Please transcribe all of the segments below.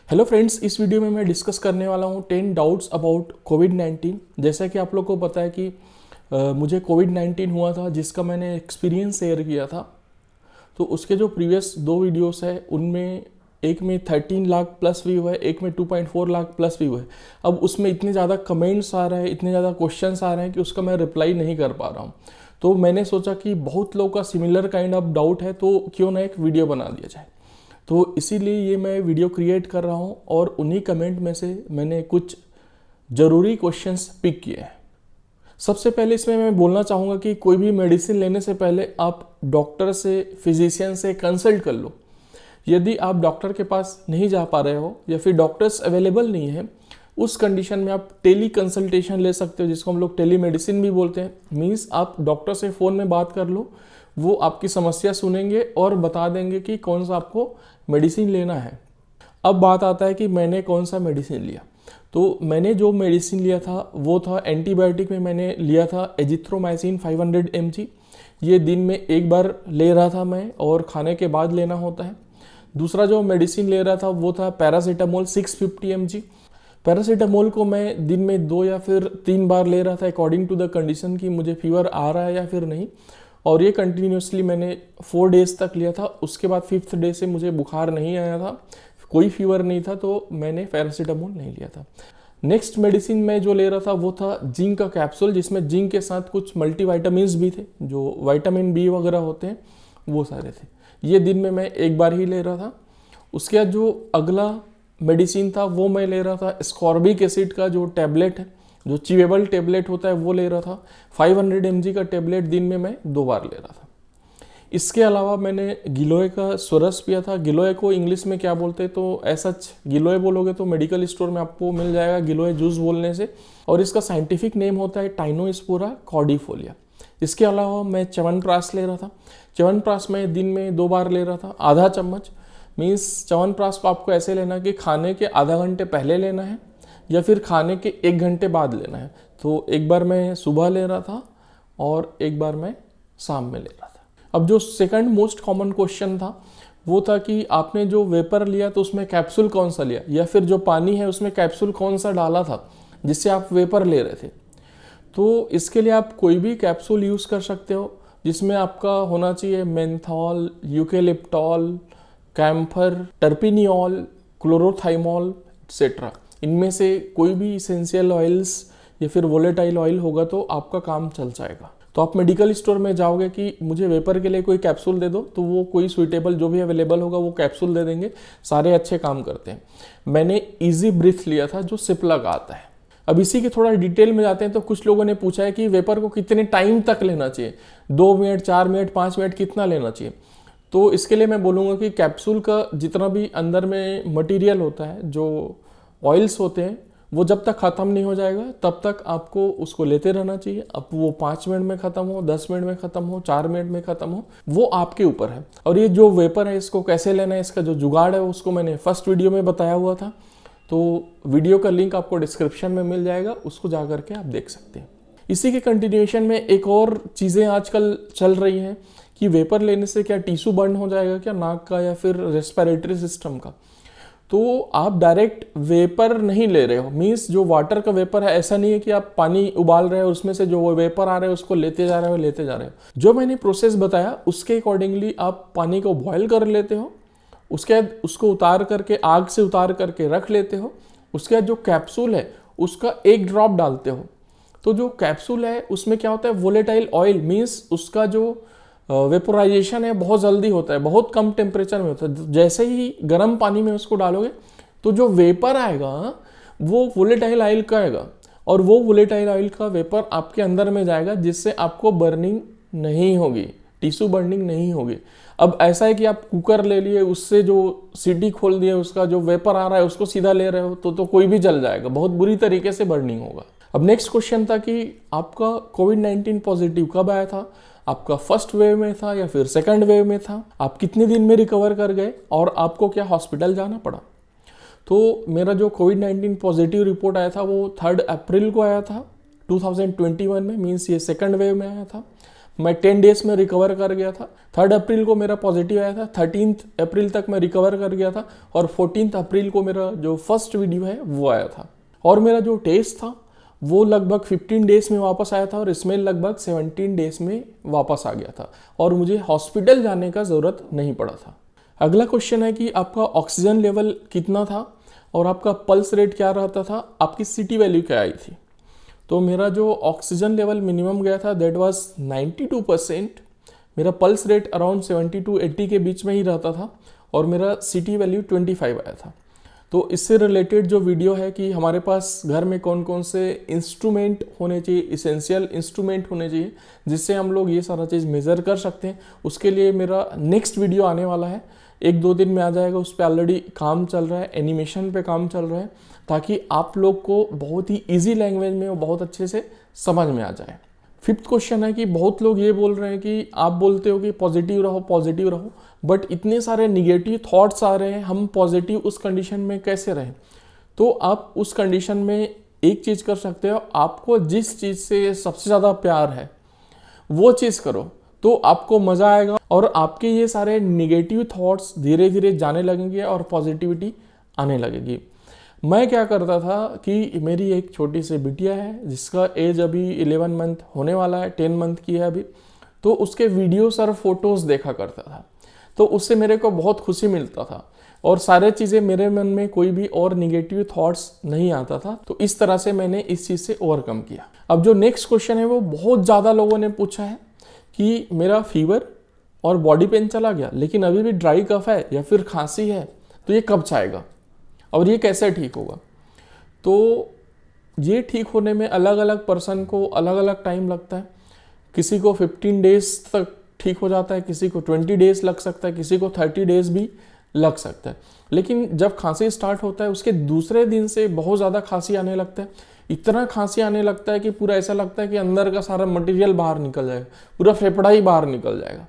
Hello friends, इस video में मैं डिस्कस करने वाला हूँ 10 डाउट्स अबाउट कोविड-19। जैसा कि आप लोग को पता है कि मुझे कोविड-19 हुआ था, जिसका मैंने एक्सपीरियंस शेयर किया था। तो उसके जो प्रीवियस दो वीडियोस है उनमें एक में 13 लाख प्लस व्यू है, एक में 2.4 लाख प्लस व्यू है। अब उसमें इतने ज़्यादा कमेंट्स आ रहे हैं, इतने ज़्यादा क्वेश्चंस आ रहे हैं कि उसका मैं रिप्लाई नहीं कर पा रहा हूँ। तो मैंने सोचा कि बहुत लोगों का सिमिलर काइंड ऑफ डाउट है, तो क्यों ना एक वीडियो बना दिया जाए। तो इसीलिए ये मैं वीडियो क्रिएट कर रहा हूँ और उन्हीं कमेंट में से मैंने कुछ ज़रूरी क्वेश्चंस पिक किए हैं। सबसे पहले इसमें मैं बोलना चाहूँगा कि कोई भी मेडिसिन लेने से पहले आप डॉक्टर से, फिजिशियन से कंसल्ट कर लो। यदि आप डॉक्टर के पास नहीं जा पा रहे हो या फिर डॉक्टर्स अवेलेबल नहीं है, उस कंडीशन में आप टेली कंसल्टेशन ले सकते हो, जिसको हम लोग टेली मेडिसिन भी बोलते हैं। मीन्स आप डॉक्टर से फ़ोन में बात कर लो, वो आपकी समस्या सुनेंगे और बता देंगे कि कौन सा आपको मेडिसिन लेना है। अब बात आता है कि मैंने कौन सा मेडिसिन लिया। तो मैंने जो मेडिसिन लिया था वो था एंटीबायोटिक में मैंने लिया था एजिथ्रोमाइसिन 500 mg। ये दिन में एक बार ले रहा था मैं और खाने के बाद लेना होता है। दूसरा जो मेडिसिन ले रहा था वो था पैरासीटामोल 650 mg। पैरासीटामोल को मैं दिन में 2 या फिर 3 बार ले रहा था अकॉर्डिंग टू द कंडीशन कि मुझे फीवर आ रहा है या फिर नहीं। और ये कंटिन्यूसली मैंने 4 डेज तक लिया था। उसके बाद 5th डे से मुझे बुखार नहीं आया था, कोई फीवर नहीं था, तो मैंने पैरासीटामोल नहीं लिया था। नेक्स्ट मेडिसिन मैं जो ले रहा था वो था जिंक का कैप्सूल, जिसमें जिंक के साथ कुछ मल्टीविटामिन्स भी थे, जो विटामिन बी वगैरह होते हैं वो सारे थे। ये दिन में मैं एक बार ही ले रहा था। उसके बाद जो अगला मेडिसिन था वो मैं ले रहा था स्कॉर्बिक एसिड का जो टैबलेट है, जो चिवेबल टेबलेट होता है वो ले रहा था। 500 mg का टेबलेट दिन में मैं 2 बार ले रहा था। इसके अलावा मैंने गिलोय का स्वरस पिया था। गिलोय को इंग्लिश में क्या बोलते हैं, तो ऐसा गिलोय बोलोगे तो मेडिकल स्टोर में आपको मिल जाएगा गिलोय जूस बोलने से, और इसका साइंटिफिक नेम होता है टाइनोस्पोरा कॉर्डिफोलिया। इसके अलावा मैं च्यवनप्राश ले रहा था। च्यवनप्राश मैं दिन में 2 बार ले रहा था, आधा चम्मच। मीन्स च्यवनप्राश को आपको ऐसे लेना कि खाने के आधा घंटे पहले लेना है या फिर खाने के 1 घंटे बाद लेना है। तो एक बार मैं सुबह ले रहा था और एक बार मैं शाम में ले रहा था। अब जो सेकंड मोस्ट कॉमन क्वेश्चन था वो था कि आपने जो वेपर लिया तो उसमें कैप्सूल कौन सा लिया, या फिर जो पानी है उसमें कैप्सूल कौन सा डाला था जिससे आप वेपर ले रहे थे। तो इसके लिए आप कोई भी कैप्सूल यूज़ कर सकते हो, जिसमें आपका होना चाहिए मेंथॉल, यूकेलिप्टॉल, कैम्फर, टर्पिनियोल, क्लोरोथाइमोल एक्सेट्रा। इनमें से कोई भी इसेंशियल ऑयल्स या फिर वोलेटाइल ऑयल होगा तो आपका काम चल जाएगा। तो आप मेडिकल स्टोर में जाओगे कि मुझे वेपर के लिए कोई कैप्सूल दे दो, तो वो कोई सुइटेबल जो भी अवेलेबल होगा वो कैप्सूल दे देंगे। सारे अच्छे काम करते हैं। मैंने इजी ब्रीथ लिया था, जो सिप्ला का आता है। अब इसी के थोड़ा डिटेल में जाते हैं। तो कुछ लोगों ने पूछा है कि वेपर को कितने टाइम तक लेना चाहिए, 2 मिनट, 4 मिनट, 5 मिनट, कितना लेना चाहिए। तो इसके लिए मैं बोलूँगा कि कैप्सूल का जितना भी अंदर में मटीरियल होता है, जो ऑयल्स होते हैं, वो जब तक ख़त्म नहीं हो जाएगा तब तक आपको उसको लेते रहना चाहिए। अब वो 5 मिनट में ख़त्म हो, 10 मिनट में ख़त्म हो, 4 मिनट में ख़त्म हो, वो आपके ऊपर है। और ये जो वेपर है इसको कैसे लेना है, इसका जो जुगाड़ है उसको मैंने फर्स्ट वीडियो में बताया हुआ था। तो वीडियो का लिंक आपको डिस्क्रिप्शन में मिल जाएगा, उसको जा करके आप देख सकते हैं। इसी के कंटिन्यूएशन में एक और चीज़ें आजकल चल रही हैं कि वेपर लेने से क्या टिश्यू बर्न हो जाएगा क्या, नाक का या फिर रेस्पिरेटरी सिस्टम का। तो आप डायरेक्ट वेपर नहीं ले रहे हो। मीन्स जो वाटर का वेपर है, ऐसा नहीं है कि आप पानी उबाल रहे हो उसमें से जो वेपर आ रहे हो उसको लेते जा रहे हो। जो मैंने प्रोसेस बताया उसके अकॉर्डिंगली आप पानी को बॉयल कर लेते हो, उसके बाद उसको उतार करके, आग से उतार करके रख लेते हो। उसके बाद जो कैप्सूल है उसका 1 ड्रॉप डालते हो। तो जो कैप्सूल है उसमें क्या होता है, वोलेटाइल ऑयल, मीन्स उसका जो वेपोराइजेशन है बहुत जल्दी होता है, बहुत कम टेम्परेचर में होता है। जैसे ही गर्म पानी में उसको डालोगे तो जो वेपर आएगा वो वोलेटाइल ऑयल का आएगा, और वो वोलेटाइल ऑयल का वेपर आपके अंदर में जाएगा, जिससे आपको बर्निंग नहीं होगी, टिश्यू बर्निंग नहीं होगी। अब ऐसा है कि आप कुकर ले लिए, उससे जो सीटी खोल दिए, उसका जो वेपर आ रहा है उसको सीधा ले रहे हो तो कोई भी जल जाएगा, बहुत बुरी तरीके से बर्निंग होगा। अब नेक्स्ट क्वेश्चन था कि आपका कोविड-19 पॉजिटिव कब आया था, आपका फर्स्ट वेव में था या फिर सेकंड वेव में था, आप कितने दिन में रिकवर कर गए और आपको क्या हॉस्पिटल जाना पड़ा। तो मेरा जो कोविड-19 पॉजिटिव रिपोर्ट आया था वो 3 अप्रैल को आया था 2021 में, मीन्स ये सेकंड वेव में आया था। मैं 10 डेज में रिकवर कर गया था। 3 अप्रैल को मेरा पॉजिटिव आया था, 13 अप्रैल तक मैं रिकवर कर गया था और 14 अप्रैल को मेरा जो फर्स्ट वीडियो है वो आया था। और मेरा जो टेस्ट था वो लगभग 15 डेज में वापस आया था और स्मेल लगभग 17 डेज में वापस आ गया था और मुझे हॉस्पिटल जाने का ज़रूरत नहीं पड़ा था। अगला क्वेश्चन है कि आपका ऑक्सीजन लेवल कितना था और आपका पल्स रेट क्या रहता था, आपकी सीटी वैल्यू क्या आई थी। तो मेरा जो ऑक्सीजन लेवल मिनिमम गया था दैट वाज 92%, मेरा पल्स रेट अराउंड 70 to 80 के बीच में ही रहता था और मेरा सीटी वैल्यू 25 आया था। तो इससे रिलेटेड जो वीडियो है कि हमारे पास घर में कौन कौन से इंस्ट्रूमेंट होने चाहिए, इसेंशियल इंस्ट्रूमेंट होने चाहिए जिससे हम लोग ये सारा चीज़ मेज़र कर सकते हैं, उसके लिए मेरा नेक्स्ट वीडियो आने वाला है, 1-2 दिन में आ जाएगा। उस पर ऑलरेडी काम चल रहा है, एनिमेशन पे काम चल रहा है, ताकि आप लोग को बहुत ही ईजी लैंग्वेज में वो बहुत अच्छे से समझ में आ जाए। 5th क्वेश्चन है कि बहुत लोग ये बोल रहे हैं कि आप बोलते हो कि पॉजिटिव रहो, बट इतने सारे निगेटिव थॉट्स आ रहे हैं, हम पॉजिटिव उस कंडीशन में कैसे रहें। तो आप उस कंडीशन में एक चीज़ कर सकते हो, आपको जिस चीज़ से सबसे ज़्यादा प्यार है वो चीज़ करो, तो आपको मज़ा आएगा और आपके ये सारे निगेटिव थॉट्स धीरे धीरे जाने लगेंगे और पॉजिटिविटी आने लगेगी। मैं क्या करता था कि मेरी एक छोटी सी बिटिया है जिसका एज अभी 11 मंथ होने वाला है, 10 मंथ की है अभी, तो उसके वीडियोस और फोटोज़ देखा करता था, तो उससे मेरे को बहुत खुशी मिलता था और सारे चीज़ें मेरे मन में कोई भी और निगेटिव थॉट्स नहीं आता था। तो इस तरह से मैंने इस चीज़ से ओवरकम किया। अब जो नेक्स्ट क्वेश्चन है वो बहुत ज़्यादा लोगों ने पूछा है कि मेरा फीवर और बॉडी पेन चला गया लेकिन अभी भी ड्राई कफ है या फिर खांसी है, तो ये कब जाएगा और ये कैसे ठीक होगा। तो ये ठीक होने में अलग अलग पर्सन को अलग अलग टाइम लगता है। किसी को 15 डेज तक ठीक हो जाता है, किसी को 20 डेज लग सकता है, किसी को 30 डेज भी लग सकता है। लेकिन जब खांसी स्टार्ट होता है उसके दूसरे दिन से बहुत ज़्यादा खांसी आने लगता है, इतना खांसी आने लगता है कि पूरा ऐसा लगता है कि अंदर का सारा मटेरियल बाहर निकल जाएगा, पूरा फेफड़ा ही बाहर निकल जाएगा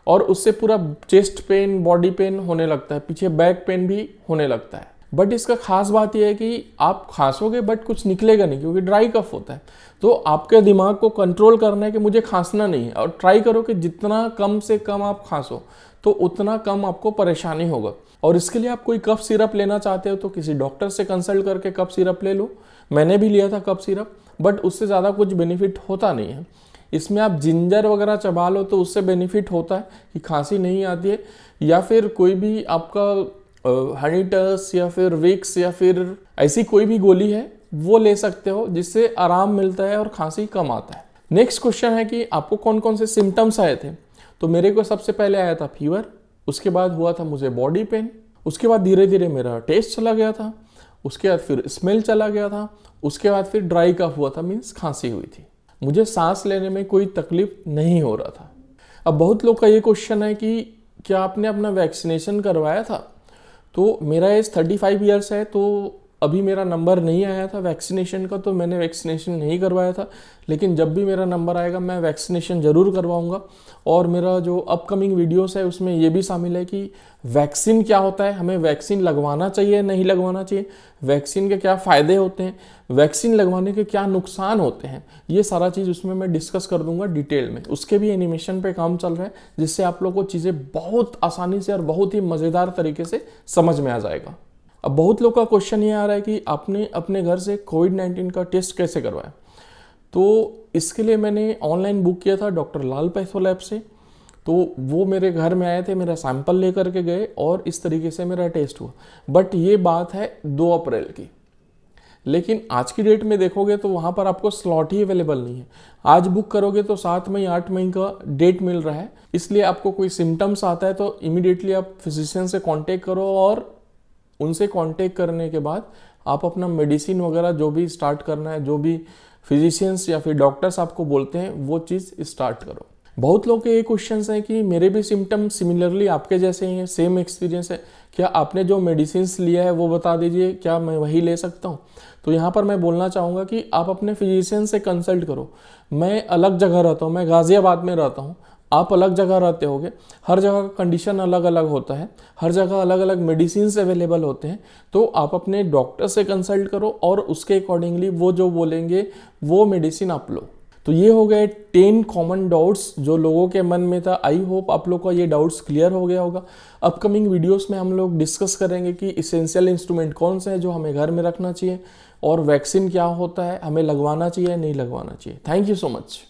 और उससे पूरा चेस्ट पेन, बॉडी पेन होने लगता है, पीछे बैक पेन भी होने लगता है। बट इसका खास बात यह है कि आप खांसोगे बट कुछ निकलेगा नहीं क्योंकि ड्राई कफ होता है। तो आपके दिमाग को कंट्रोल करना है कि मुझे खांसना नहीं है और ट्राई करो कि जितना कम से कम आप खांसो तो उतना कम आपको परेशानी होगा। और इसके लिए आप कोई कफ सिरप लेना चाहते हो तो किसी डॉक्टर से कंसल्ट करके कफ सिरप ले लो। मैंने भी लिया था कफ सिरप, बट उससे ज़्यादा कुछ बेनिफिट होता नहीं है। इसमें आप जिंजर वगैरह चबा लो तो उससे बेनिफिट होता है कि खांसी नहीं आती है, या फिर कोई भी आपका हनी टस या फिर विक्स या फिर ऐसी कोई भी गोली है वो ले सकते हो जिससे आराम मिलता है और खांसी कम आता है। नेक्स्ट क्वेश्चन है कि आपको कौन कौन से सिम्टम्स आए थे। तो मेरे को सबसे पहले आया था फीवर, उसके बाद हुआ था मुझे बॉडी पेन, उसके बाद धीरे धीरे मेरा टेस्ट चला गया था, उसके बाद फिर स्मेल चला गया था, उसके बाद फिर ड्राई कफ हुआ था, मीन्स खांसी हुई थी। मुझे सांस लेने में कोई तकलीफ नहीं हो रहा था। अब बहुत लोग का ये क्वेश्चन है कि क्या आपने अपना वैक्सीनेशन करवाया था। तो मेरा एज 35 ईयर्स है, तो अभी मेरा नंबर नहीं आया था वैक्सीनेशन का, तो मैंने वैक्सीनेशन नहीं करवाया था। लेकिन जब भी मेरा नंबर आएगा मैं वैक्सीनेशन ज़रूर करवाऊंगा। और मेरा जो अपकमिंग वीडियोस है उसमें ये भी शामिल है कि वैक्सीन क्या होता है, हमें वैक्सीन लगवाना चाहिए नहीं लगवाना चाहिए, वैक्सीन के क्या फ़ायदे होते हैं, वैक्सीन लगवाने के क्या नुकसान होते हैं, ये सारा चीज़ उसमें मैं डिस्कस कर दूंगा डिटेल में। उसके भी एनिमेशन पे काम चल रहा है जिससे आप लोगों को चीज़ें बहुत आसानी से और बहुत ही मज़ेदार तरीके से समझ में आ जाएगा। अब बहुत लोग का क्वेश्चन ये आ रहा है कि आपने अपने घर से कोविड-19 का टेस्ट कैसे करवाया। तो इसके लिए मैंने ऑनलाइन बुक किया था डॉक्टर लाल पैथो लैब से। तो वो मेरे घर में आए थे, मेरा सैंपल लेकर के गए और इस तरीके से मेरा टेस्ट हुआ। बट ये बात है 2 अप्रैल की, लेकिन आज की डेट में देखोगे तो वहाँ पर आपको स्लॉट ही अवेलेबल नहीं है। आज बुक करोगे तो 7 मई 8 मई का डेट मिल रहा है। इसलिए आपको कोई सिम्टम्स आता है तो इमीडिएटली आप फिजिशियन से कांटेक्ट करो और उनसे कांटेक्ट करने के बाद आप अपना मेडिसिन वगैरह जो भी स्टार्ट करना है, जो भी फिजिशियंस या फिर डॉक्टर्स आपको बोलते हैं वो चीज़ स्टार्ट करो। बहुत लोग के ये क्वेश्चंस हैं कि मेरे भी सिम्टम सिमिलरली आपके जैसे ही हैं, सेम एक्सपीरियंस है, क्या आपने जो मेडिसिन्स लिया है वो बता दीजिए, क्या मैं वही ले सकता हूँ। तो यहाँ पर मैं बोलना चाहूँगा कि आप अपने फिजिशियन से कंसल्ट करो। मैं अलग जगह रहता हूँ, मैं गाज़ियाबाद में रहता हूँ, आप अलग जगह रहते होगे, हर जगह का कंडीशन अलग अलग होता है, हर जगह अलग अलग मेडिसिन अवेलेबल होते हैं। तो आप अपने डॉक्टर से कंसल्ट करो और उसके अकॉर्डिंगली वो जो बोलेंगे वो मेडिसिन आप लो। तो ये हो गए 10 कॉमन डाउट्स जो लोगों के मन में था। आई होप आप लोग को ये डाउट्स क्लियर हो गया होगा। अपकमिंग वीडियोस में हम लोग डिस्कस करेंगे कि इसेंशियल इंस्ट्रूमेंट कौन से हैं जो हमें घर में रखना चाहिए, और वैक्सीन क्या होता है, हमें लगवाना चाहिए नहीं लगवाना चाहिए। Thank you so much.